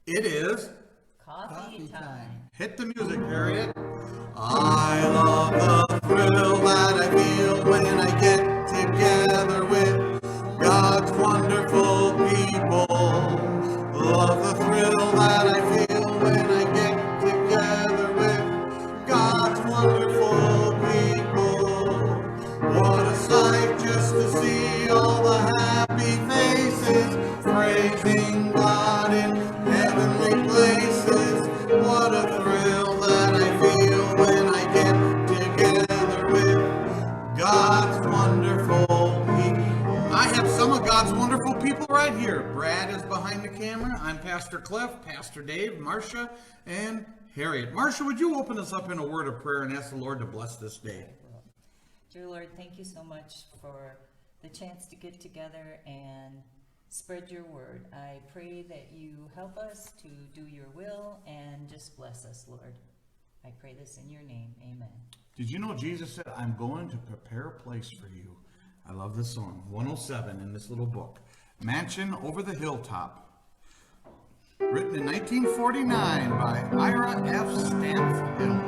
It is Coffee time. Hit the music, Harriet. I love the thrill that I feel when I get together with God's wonderful people. Love the thrill that I feel when I get together with God's wonderful people. What a sight just to see all the happy faces praising God in heavenly places. What a thrill that I feel when I get together with God's wonderful people. I have some of God's wonderful people right here. Brad is behind the camera. I'm Pastor Cliff, Pastor Dave, Marcia, and Harriet. Marcia, would you open us up in a word of prayer and ask the Lord to bless this day? Dear Lord, thank you so much for the chance to get together and spread your word. I pray that you help us to do your will and just bless us, Lord. I pray this in your name. Amen. Did you know Jesus said, I'm going to prepare a place for you? I love this song, 107 in this little book. Mansion Over the Hilltop. Written in 1949 by Ira F. Stanfield.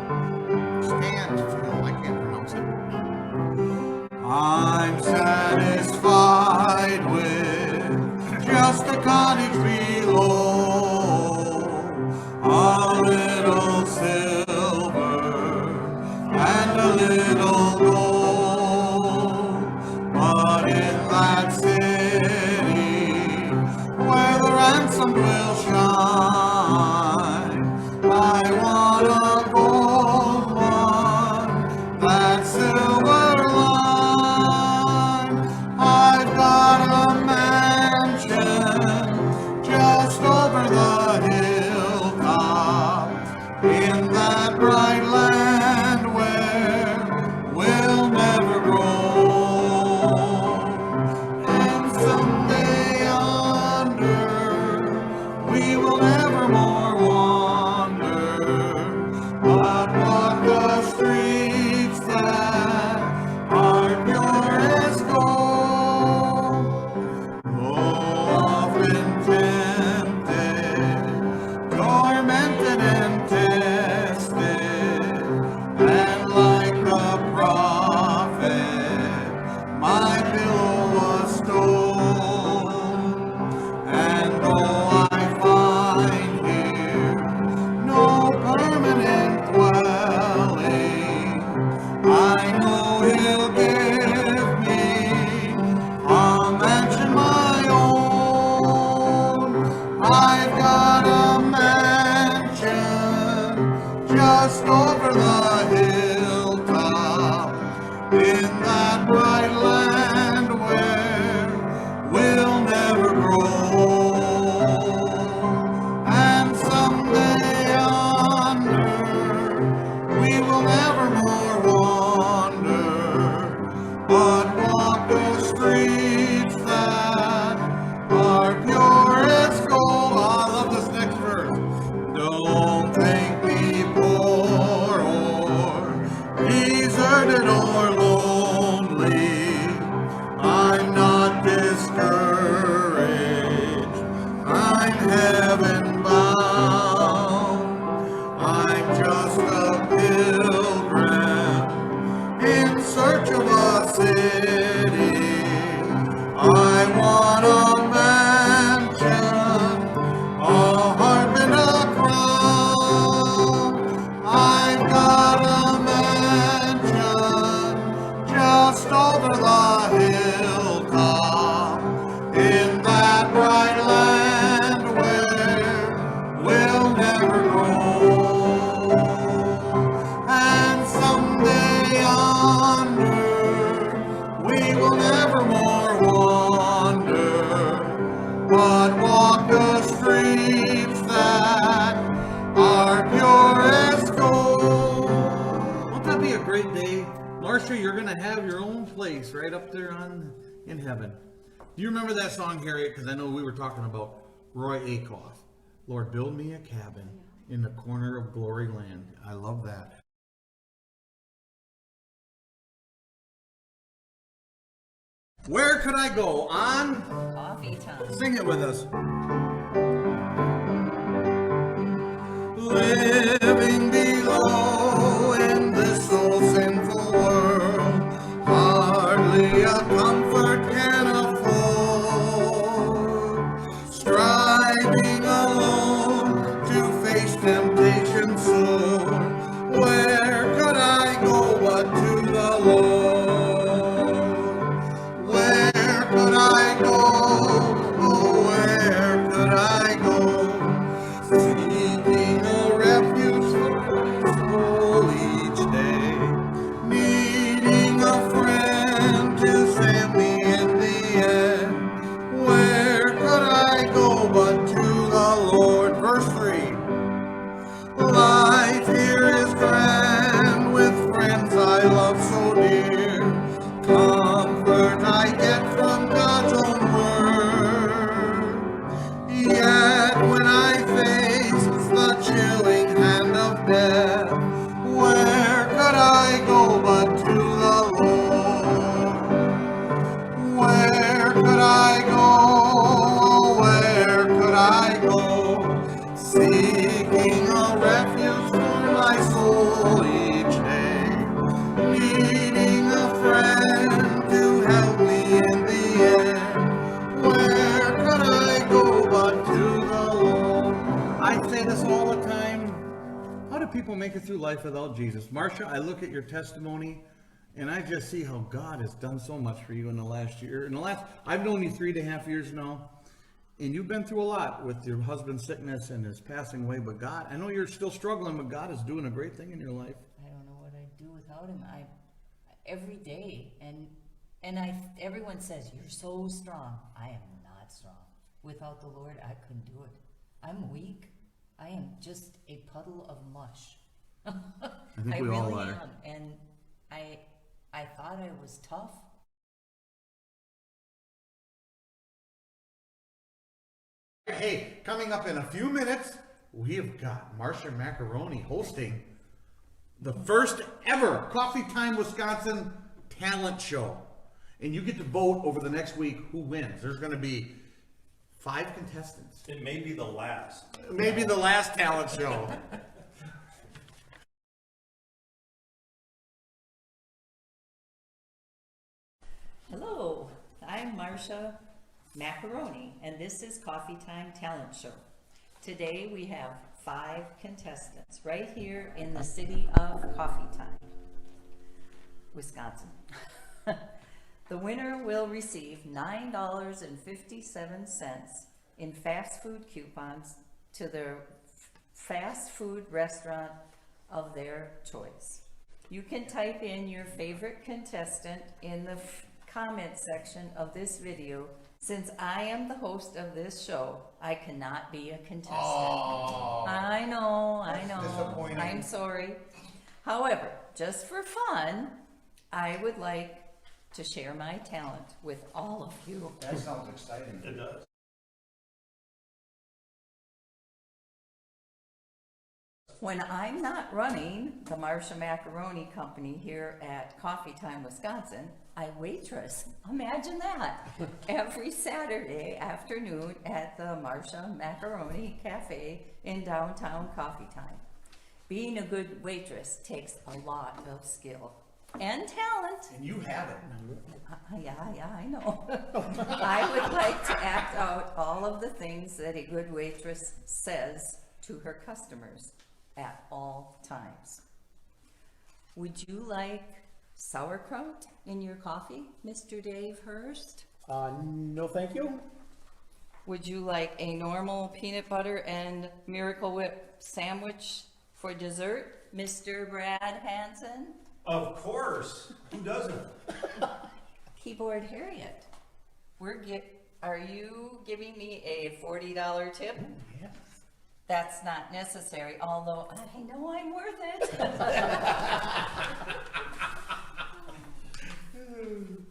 I can't pronounce it. I'm satisfied with just a cottage below, a little silver and a little gold. But in that city where the ransom will shine, I want a gold one, that silver line. I've got a mansion just over the hilltop in that bright land where we'll never grow. And someday yonder we will never more wander, but walk the streets that are pure as gold. Oh, often tempted, tormented and tested, and like a prophet, my pillow was stone. And though I find here no permanent dwelling, I know He'll give me a mansion my own. I've got a mansion just over the hilltop in that bright land where we'll never grow. And someday yonder we will never more wander, but walk the streets that are pure as gold. Oh, I love this next verse. Don't think me poor or deserted or lonely. I'm not discouraged. I'm heaven bound. I'm just a pilgrim in search of a city. I want a mansion, a harp and a crown. I've got a mansion just over the hilltop in that bright land where we'll never grow. And someday yonder we will never more wander, but walk the streets that are pure as gold. Won't that be a great day? Marcia, you're going to have your own place right up there in heaven. Do you remember that song, Harriet? Because I know we were talking about Roy Acuff. Lord, build me a cabin in the corner of glory land. I love that. Where could I go? On Coffee time. Sing it with us. do people make it through life without Jesus? Marcia, I look at your testimony, and I just see how God has done so much for you in the last year. I've known you 3.5 years now, and you've been through a lot with your husband's sickness and his passing away. But God, I know you're still struggling, but God is doing a great thing in your life. I don't know what I'd do without him. Every day, everyone says you're so strong. I am not strong. Without the Lord, I couldn't do it. I'm weak. I am just a puddle of mush. I think we all are. Am. And I thought I was tough. Hey, coming up in a few minutes, we have got Marcia Makironi hosting the first ever Coffee Time Wisconsin talent show. And you get to vote over the next week who wins. There's going to be 5 contestants. It may be the last. Maybe the last talent show. Hello, I'm Marcia Makironi, and this is Coffee Time Talent Show. Today we have 5 contestants right here in the city of Coffee Time, Wisconsin. The winner will receive $9.57 in fast food coupons to their fast food restaurant of their choice. You can type in your favorite contestant in the comment section of this video. Since I am the host of this show, I cannot be a contestant. Oh, I know. disappointing. I'm sorry. However, just for fun, I would like to share my talent with all of you. That sounds exciting. It does. When I'm not running the Marcia Makironi Company here at Coffee Time, Wisconsin, I waitress. Imagine that. Every Saturday afternoon at the Marcia Makironi Cafe in downtown Coffee Time. Being a good waitress takes a lot of skill and talent. and you have it. Yeah, I know. I would like to act out all of the things that a good waitress says to her customers at all times. Would you like sauerkraut in your coffee, Mr. Dave Hurst? No, thank you. Would you like a normal peanut butter and Miracle Whip sandwich for dessert, Mr. Brad Hansen? Of course. Who doesn't? Keyboard Harriet, are you giving me a $40 tip? Yes. That's not necessary, although I know I'm worth it.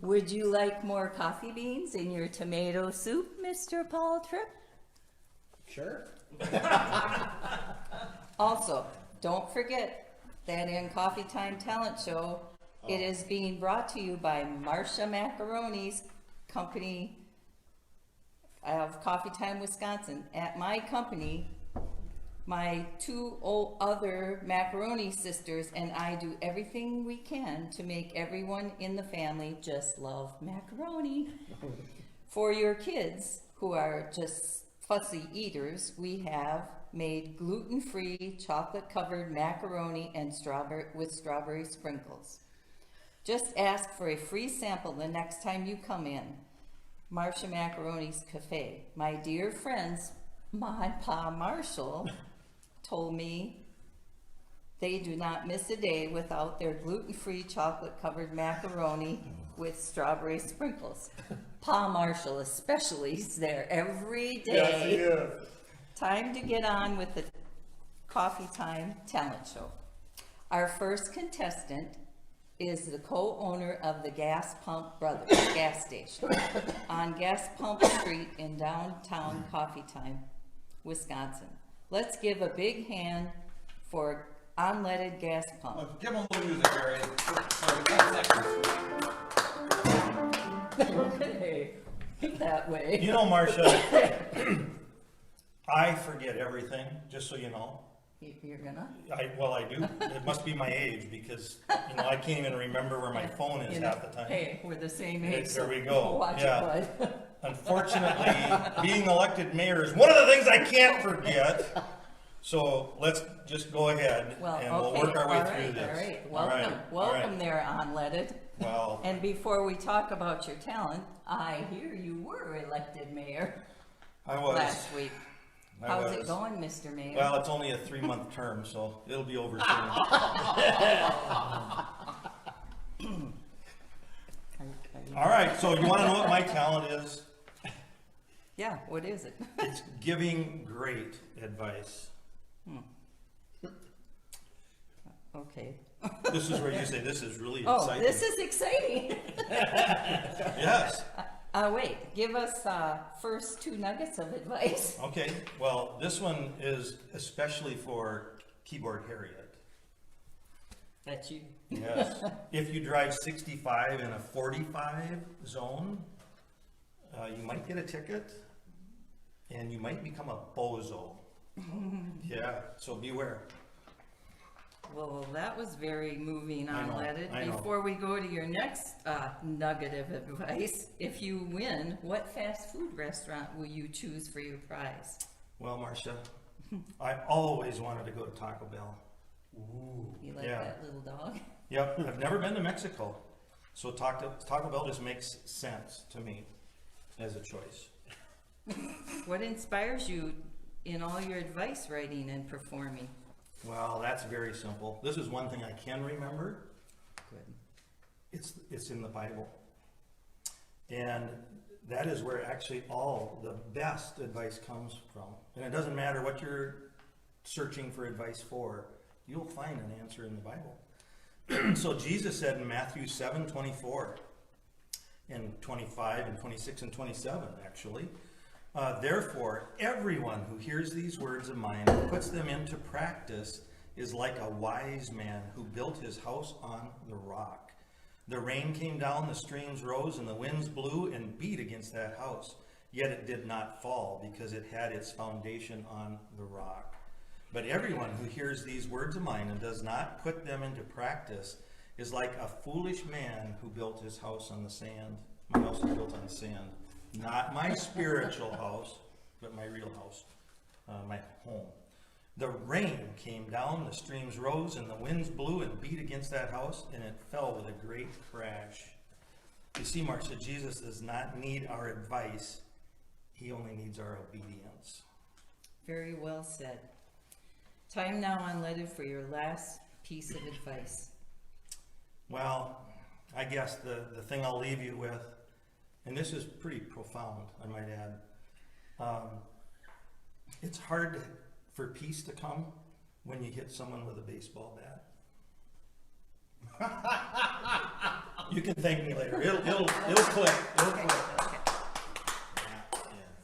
Would you like more coffee beans in your tomato soup, Mr. Paul Tripp? Sure. Also, don't forget that in Coffee Time Talent Show, it is being brought to you by Marcia Makironi's company of Coffee Time, Wisconsin. At my company, my 2 other Makironi sisters and I do everything we can to make everyone in the family just love macaroni. For your kids who are just fussy eaters, we have made gluten-free chocolate-covered macaroni and strawberry sprinkles. Just ask for a free sample the next time you come in. Marcia Makironi's Cafe. My dear friends, Ma and Pa Marshall told me they do not miss a day without their gluten-free chocolate-covered macaroni with strawberry sprinkles. Pa Marshall especially is there every day. Yes, he is. Time to get on with the Coffee Time Talent Show. Our first contestant is the co-owner of the Gas Pump Brothers gas station on Gas Pump Street in downtown Coffee Time, Wisconsin. Let's give a big hand for Unleaded Gas Pump. Let's give them a little music, Harriet. Okay, that way. You know, Marcia, I forget everything, just so you know. You're gonna? I do. It must be my age because, I can't even remember where my phone is half the time. Hey, we're the same age. There we go. Watch Yeah. it, bud. Unfortunately, being elected mayor is one of the things I can't forget. So let's just go ahead Well, and we'll okay, work our way all through right, this. all right. All right, Welcome, all right. welcome there, Unleaded. Well, And before we talk about your talent, I hear you were elected mayor I was. last week. I How's was. it going, Mr. Mayor? Well, it's only a 3-month term, so it'll be over soon. All right, so you want to know what my talent is? Yeah, what is it? It's giving great advice. Okay. This is where you say, this is really Oh, exciting. this is exciting. Yes. Wait, give us first 2 nuggets of advice. Okay, well, this one is especially for keyboard Harriet. That's you. Yes. If you drive 65 in a 45 zone, you might get a ticket and you might become a bozo. Yeah, so beware. Well, that was very moving, I know, Unleaded. I know. Before we go to your next nugget of advice, if you win, what fast food restaurant will you choose for your prize? Well, Marcia, I always wanted to go to Taco Bell. You like Yeah. that little dog? Yep, I've never been to Mexico, so Taco Bell just makes sense to me as a choice. What inspires you in all your advice writing and performing? Well, that's very simple. This is one thing I can remember. Good. It's in the Bible. And that is where actually all the best advice comes from. And it doesn't matter what you're searching for advice for, you'll find an answer in the Bible. So Jesus said in Matthew 7:24 and 25 and 26 and 27 actually, therefore everyone who hears these words of mine and puts them into practice is like a wise man who built his house on the rock. The rain came down, the streams rose, and the winds blew and beat against that house. Yet it did not fall because it had its foundation on the rock. But everyone who hears these words of mine and does not put them into practice is like a foolish man who built his house on the sand. My house is built on sand. Not my spiritual house, but my real house, my home. The rain came down, the streams rose, and the winds blew and beat against that house, and it fell with a great crash. You see, Marcia, Jesus does not need our advice. He only needs our obedience. Very well said. Time now, Unleaded, for your last piece of advice. Well, I guess the thing I'll leave you with, and this is pretty profound, I might add. It's hard for peace to come when you hit someone with a baseball bat. You can thank me later. It'll click. It'll click. Okay.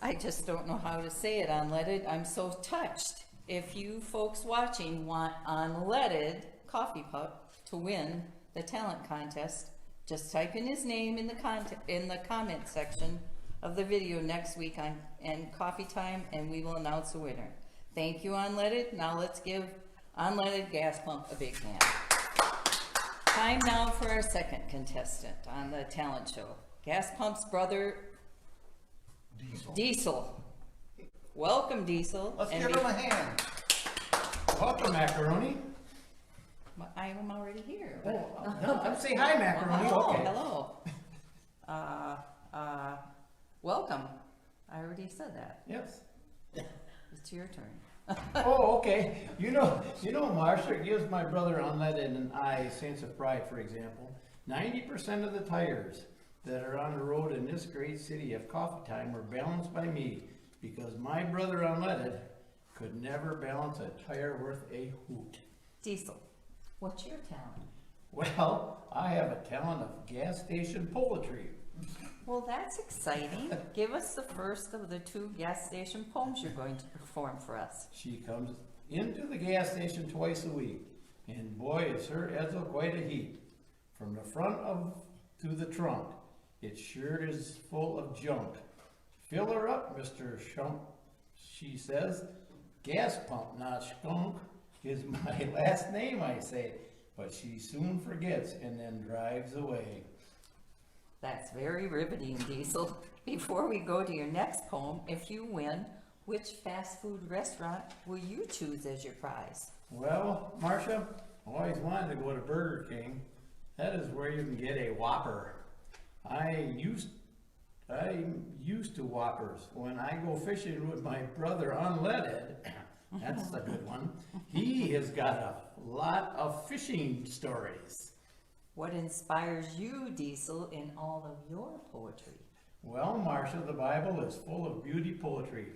I just don't know how to say it, Unleaded. I'm so touched. If you folks watching want Unleaded Coffee Pup to win the talent contest, just type in his name in the comment section of the video next week on Coffee Time, and we will announce the winner. Thank you, Unleaded. Now let's give Unleaded Gas Pump a big hand. Time now for our second contestant on the talent show. Gas Pump's brother, Diesel. Welcome, Diesel. Let's And give him a hand. Welcome, Macaroni. I am already here. Oh, no, I'm saying hi, Macaroni. Oh, Okay. hello. Welcome. I already said that. Yes. It's your turn. Oh, okay. You know, Marcia, it gives my brother Unleaded and I a sense of pride, for example. 90% of the tires that are on the road in this great city of Coffee Time were balanced by me because my brother Unleaded could never balance a tire worth a hoot. Diesel, what's your talent? Well, I have a talent of gas station poetry. Well, that's exciting. Give us the first of the 2 gas station poems you're going to perform for us. She comes into the gas station twice a week, and boy, is her Edsel quite a heap. From the front to the trunk, it sure is full of junk. Fill her up, Mr. Shump, she says. Gas pump, not skunk, is my last name, I say. But she soon forgets and then drives away. That's very riveting, Diesel. Before we go to your next poem, if you win, Which fast food restaurant will you choose as your prize? Well, Marcia, I always wanted to go to Burger King. That is where you can get a Whopper. I'm used to Whoppers. When I go fishing with my brother Unleaded, that's a good one. He has got a lot of fishing stories. What inspires you, Diesel, in all of your poetry? Well, Marcia, the Bible is full of beauty poetry.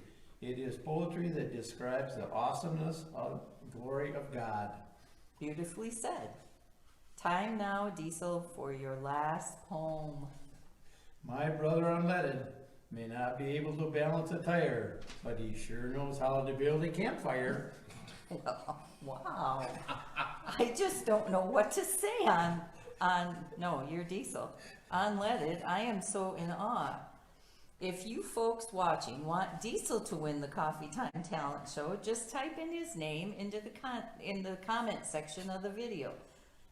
It is poetry that describes the awesomeness of glory of God. Beautifully said. Time now, Diesel, for your last poem. My brother Unleaded may not be able to balance a tire, but he sure knows how to build a campfire. Wow. I just don't know what to say no, you're Diesel. Unleaded, I am so in awe. If you folks watching want Diesel to win the Coffee Time Talent Show, just type in his name into in the comment section of the video.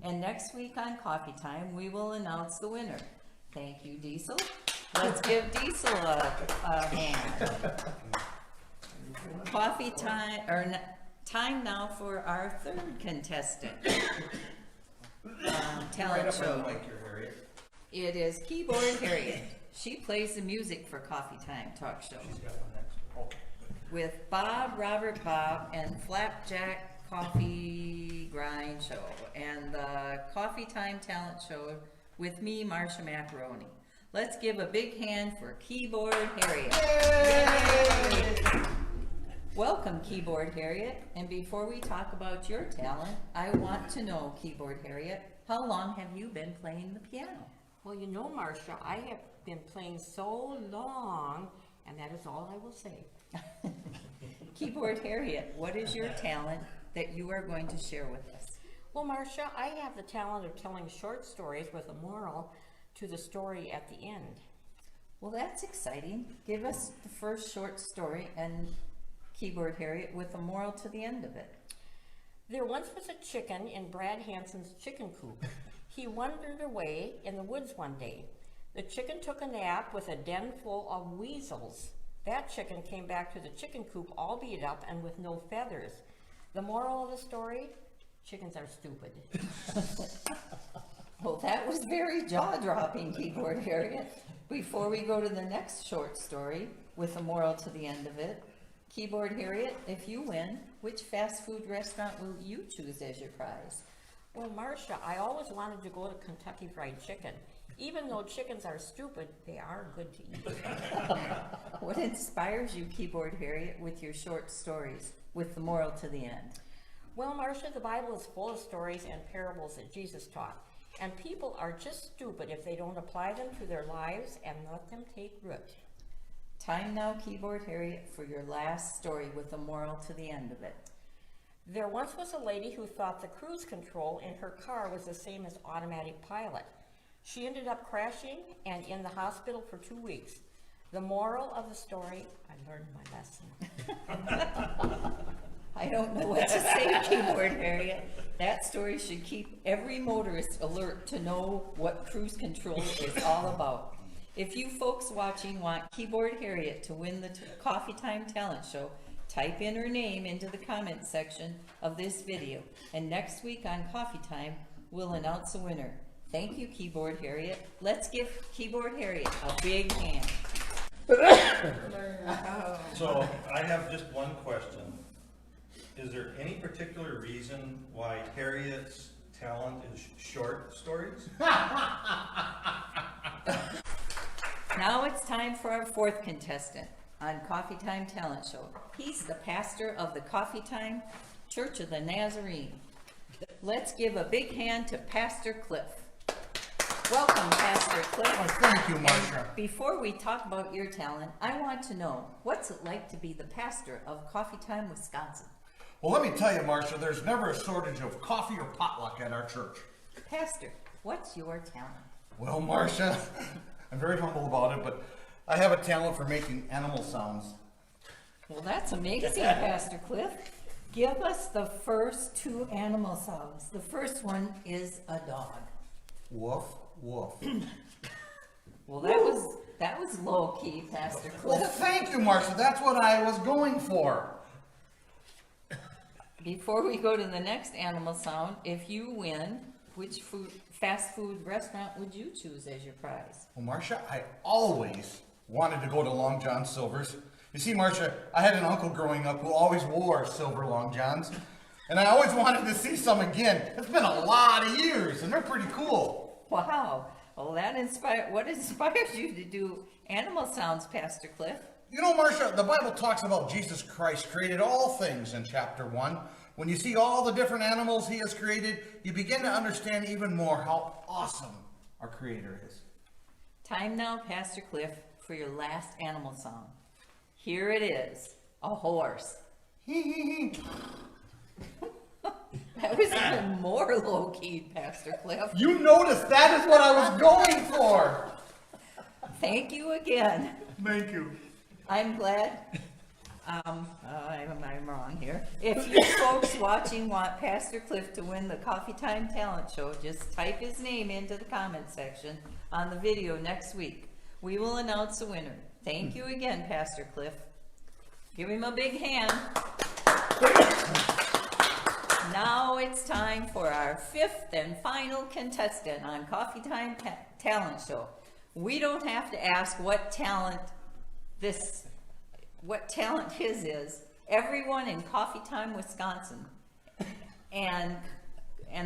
And next week on Coffee Time, we will announce the winner. Thank you, Diesel. Let's give Diesel a hand. Coffee time, time now for our third contestant. Talent show. Harriet. It is Keyboard Harriet. She plays the music for Coffee Time Talk Show with Bob, Robert Bob, and Flapjack Coffee Grind Show, and the Coffee Time Talent Show with me, Marcia Makironi. Let's give a big hand for Keyboard Harriet. Yay! Welcome, Keyboard Harriet. And before we talk about your talent, I want to know, Keyboard Harriet, how long have you been playing the piano? Well, you know, Marcia, I have been playing so long, and that is all I will say. Keyboard Harriet, what is your talent that you are going to share with us? Well, Marcia, I have the talent of telling short stories with a moral to the story at the end. Well, that's exciting. Give us the first short story, and Keyboard Harriet, with a moral to the end of it. There once was a chicken in Brad Hansen's chicken coop. He wandered away in the woods one day. The chicken took a nap with a den full of weasels. That chicken came back to the chicken coop all beat up and with no feathers. The moral of the story? Chickens are stupid. Well, that was very jaw-dropping, Keyboard Harriet. Before we go to the next short story, with a moral to the end of it, Keyboard Harriet, if you win, which fast food restaurant will you choose as your prize? Well, Marcia, I always wanted to go to Kentucky Fried Chicken. Even though chickens are stupid, they are good to eat. What inspires you, Keyboard Harriet, with your short stories, with the moral to the end? Well, Marcia, the Bible is full of stories and parables that Jesus taught. And people are just stupid if they don't apply them to their lives and let them take root. Time now, Keyboard Harriet, for your last story with a moral to the end of it. There once was a lady who thought the cruise control in her car was the same as automatic pilot. She ended up crashing and in the hospital for 2 weeks. The moral of the story, I learned my lesson. I don't know what to say, Keyboard Harriet. That story should keep every motorist alert to know what cruise control is all about. If you folks watching want Keyboard Harriet to win the Coffee Time Talent Show, type in her name into the comments section of this video. And next week on Coffee Time, we'll announce a winner. Thank you, Keyboard Harriet. Let's give Keyboard Harriet a big hand. So I have just one question. Is there any particular reason why Harriet's talent is short stories? Now it's time for our fourth contestant on Coffee Time Talent Show. He's the pastor of the Coffee Time Church of the Nazarene. Let's give a big hand to Pastor Cliff. Welcome, Pastor Cliff. Oh, thank you, Marcia. Before we talk about your talent, I want to know, what's it like to be the pastor of Coffee Time, Wisconsin? Well, let me tell you, Marcia, there's never a shortage of coffee or potluck at our church. Pastor, what's your talent? Well, Marcia, I'm very humble about it, but I have a talent for making animal sounds. Well, that's amazing, Pastor Cliff. Give us the first two animal sounds. The first one is a dog. Woof, woof. Well, that was That was low key, Pastor Well, Cliff. thank you, Marcia. That's what I was going for. Before we go to the next animal sound, if you win, which fast food restaurant would you choose as your prize? Well, Marcia, I always wanted to go to Long John Silver's. You see, Marcia, I had an uncle growing up who always wore silver Long Johns, and I always wanted to see some again. It's been a lot of years, and they're pretty cool. Wow. Well, what inspires you to do animal sounds, Pastor Cliff? You know, Marcia, the Bible talks about Jesus Christ created all things in chapter 1. When you see all the different animals he has created, you begin to understand even more how awesome our Creator is. Time now, Pastor Cliff, for your last animal song. Here it is, a horse. That was even more low-key, Pastor Cliff. You noticed that is what I was going for. Thank you again. Thank you. I'm glad. I'm wrong here. If you folks watching want Pastor Cliff to win the Coffee Time Talent Show, just type his name into the comment section on the video next week. We will announce the winner. Thank you again, Pastor Cliff. Give him a big hand. Now it's time for our fifth and final contestant on Coffee Time Talent Show. We don't have to ask what talent his is. Everyone in Coffee Time, Wisconsin, and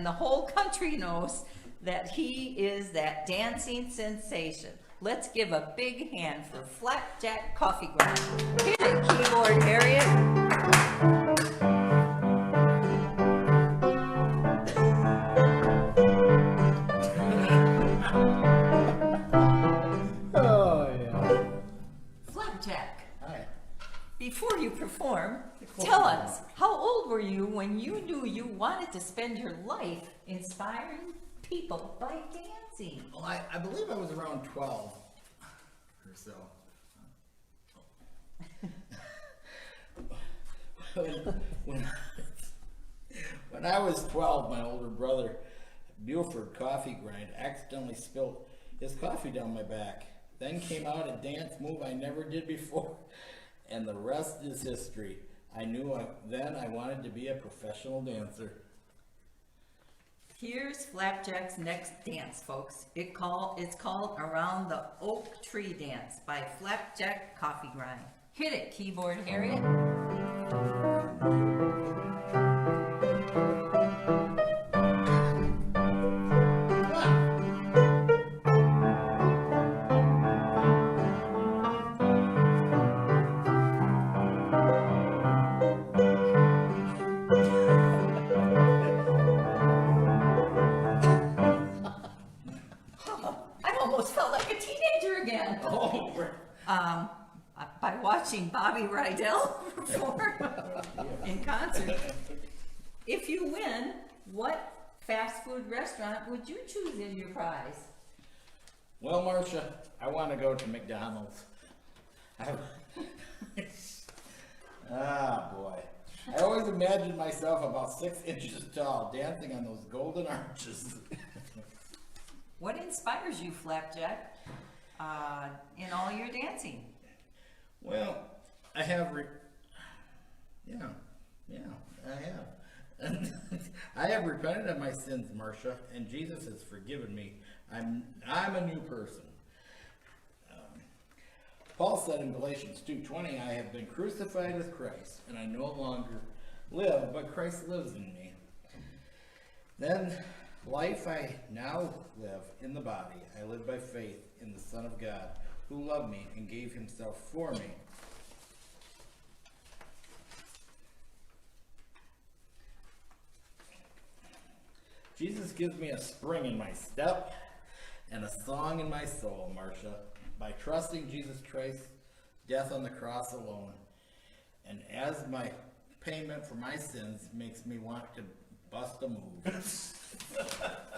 the whole country knows that he is that dancing sensation. Let's give a big hand for Flapjack Coffee Grind. Hit it, keyboard Harriet. Oh, yeah. Flapjack, Hi. before you perform, tell us, how old were you when you knew you wanted to spend your life inspiring people by dancing? Well, I believe I was around 12 or so. When I was 12, my older brother, Buford Coffee Grind, accidentally spilled his coffee down my back. Then came out a dance move I never did before, and the rest is history. I knew then I wanted to be a professional dancer. Here's Flapjack's next dance, folks. It's called Around the Oak Tree Dance by Flapjack Coffee Grind. Hit it, keyboard Harriet. I almost felt like a teenager again. Oh, By watching Bobby Rydell perform in concert. If you win, what fast food restaurant would you choose as your prize? well, Marcia, I want to go to McDonald's. Ah, boy. I always imagined myself about 6 inches tall, dancing on those golden arches. What inspires you, Flapjack, in all your dancing? Well, I have, I have. I have repented of my sins, Marcia, and Jesus has forgiven me. I'm a new person. Paul said in Galatians 2:20, I have been crucified with Christ, and I no longer live, but Christ lives in me. Then life I now live in the body, I live by faith in the Son of God, who loved me and gave himself for me. Jesus gives me a spring in my step and a song in my soul, Marcia, by trusting Jesus Christ's death on the cross alone. And as my payment for my sins makes me want to bust a move.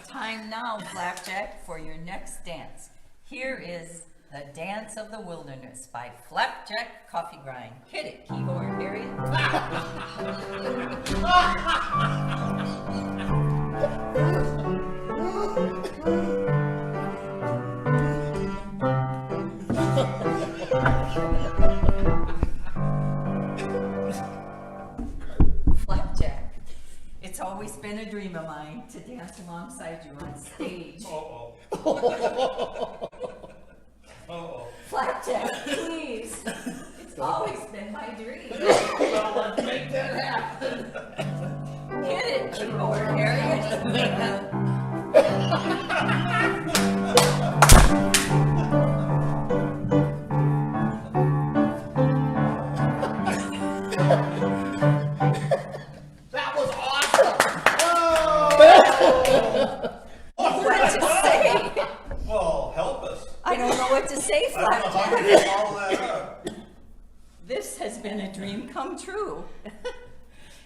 Time now, Flapjack, for your next dance. Here is The Dance of the Wilderness by Flapjack Coffee Grind. Hit it, keyboard Harriet. It's always been a dream of mine to dance alongside you on stage. Flapjack, please. It's always been my dream. Well, let's make that happen. Hit it, keyboard, Harriet. That was awesome! What to say? Well, help us. I don't know what to say, I don't know how Flapjack. to follow that up. This has been a dream come true.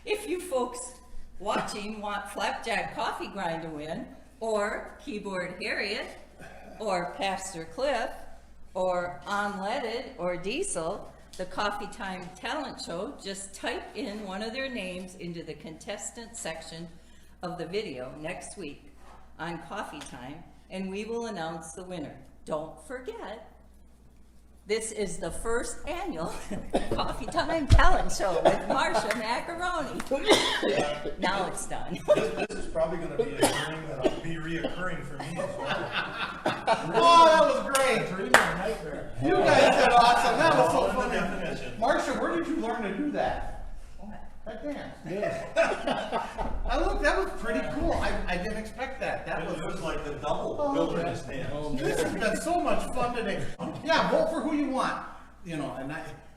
If you folks watching want Flapjack Coffee Grind to win, or Keyboard Harriet, or Pastor Cliff, or Unleaded, or Diesel, the Coffee Time Talent Show, just type in one of their names into the contestant section of the video next week on Coffee Time, and we will announce the winner. Don't forget, this is the first annual Coffee Time Talent Show with Marcia Makironi. Now it's done. This is probably gonna be a dream that'll be reoccurring for me as well. Oh, that was great! Dream or nightmare. You guys did awesome. That was so Follow the funny. definition. Marcia, where did you learn to do that? That dance. Yeah. That was pretty cool. I didn't expect that. That It was. was like the double wilderness dance. This has been so much fun today. Yeah, vote for who you want. You know, and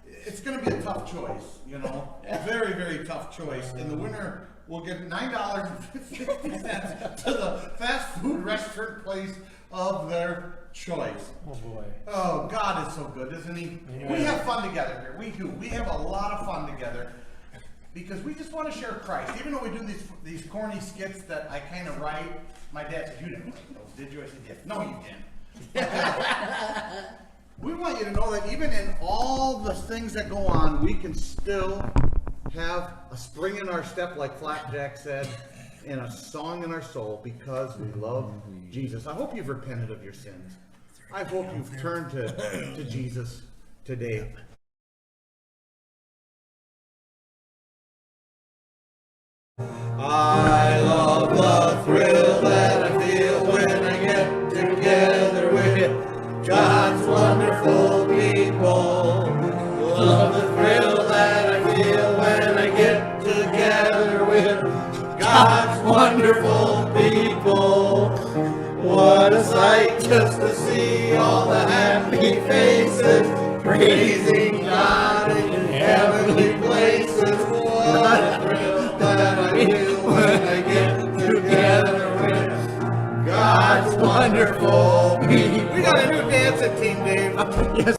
it's going to be a tough choice. You know, a very, very tough choice. And the winner will get $9.50 to the fast food restaurant place of their choice. Oh boy. Oh, God is so good, isn't he? Yeah. We have fun together here. We do. We have a lot of fun together because we just want to share Christ. Even though we do these corny skits that I kind of write, my dad said, "You didn't write those, did you?" I said, "Yes." "No, you didn't." We want you to know that even in all the things that go on, we can still have a spring in our step, like Flapjack said, and a song in our soul because we love Jesus. I hope you've repented of your sins. I hope you've turned to Jesus today. I love the thrill that I feel when I get together with God's wonderful people. Love the thrill that I feel when I get together with God's wonderful people. What a sight just to see all the happy faces praising God in heavenly places. What a thrill that I feel when I get together with God's wonderful people. We got a new dancing team, Dave. Yes,